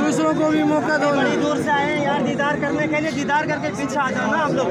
दूसरों को भी मौका दो। बड़ी दूर से आए हैं यार दीदार करने के लिए, दीदार करके पीछे आ जाओ ना आप लोग।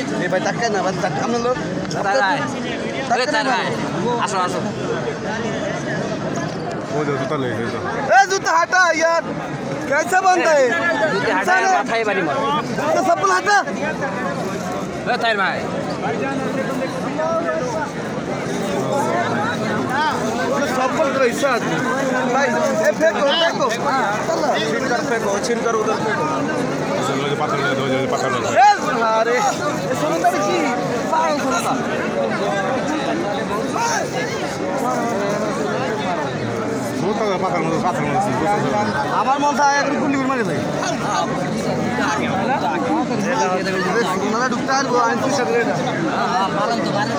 ini batakan apa batakan lo tarai tarai asal वो जो जूता ले लेगा जूता हटा यार कैसे बनता है जूता हटा माथा ही बड़ी मार तो चप्पल हटा तार भाई चप्पल तो ऐसा भाई ए फेंको छिनकर उधर फेंको जो पत्थर ले दो जो पत्थर ले ए अरे सुंदर जी पाओ सुंदर আমার মন চায় এখন গুলি করে মারে যায় সোনালা ঢুকতে আর আইনটির সাথে এটা মারন তো মারন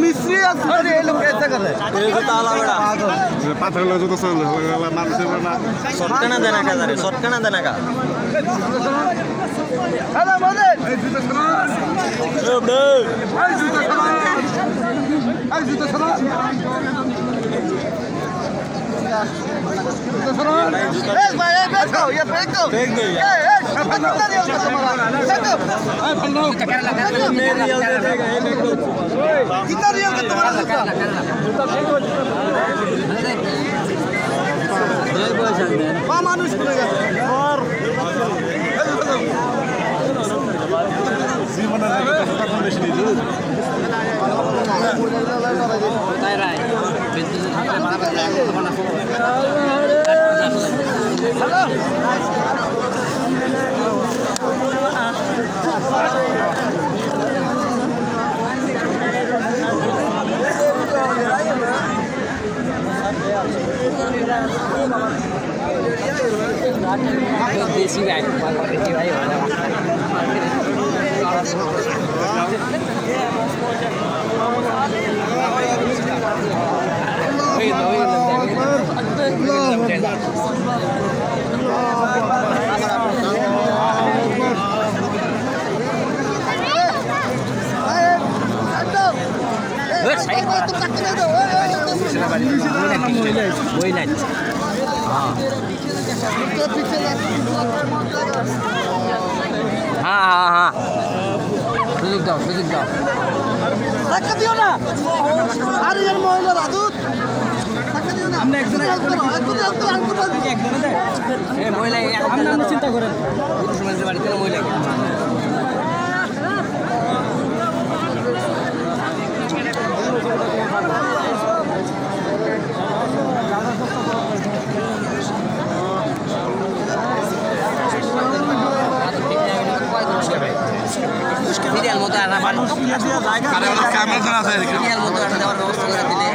मिस्त्री ये लोग कैसे कर रहे पत्थर ले जो तो सर मार से मारना शॉटकन देना का जरे शॉटकन देना का हेलो बोले ये फेंक दो कितना रियल का तुम्हारा जूता मानुष और देसी भाई हाँ सुजुक जाओ धक्का दियो ना अरे यार मोहल्ला राजू धक्का दियो ना চিন্তা করেন বাড়িতে মহিলা সিরিয়াল মতো আনা ভালো ক্যামেরা আছে সিরিয়াল মতো আনা দেওয়ার ব্যবস্থা করে দিলে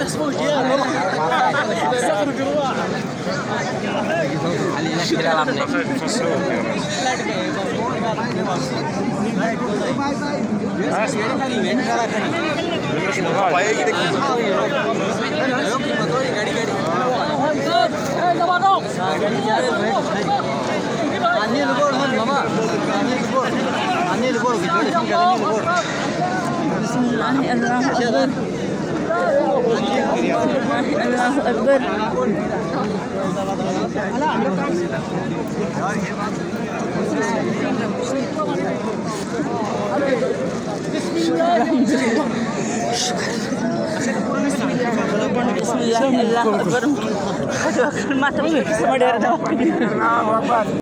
Bismillahirrahmanirrahim.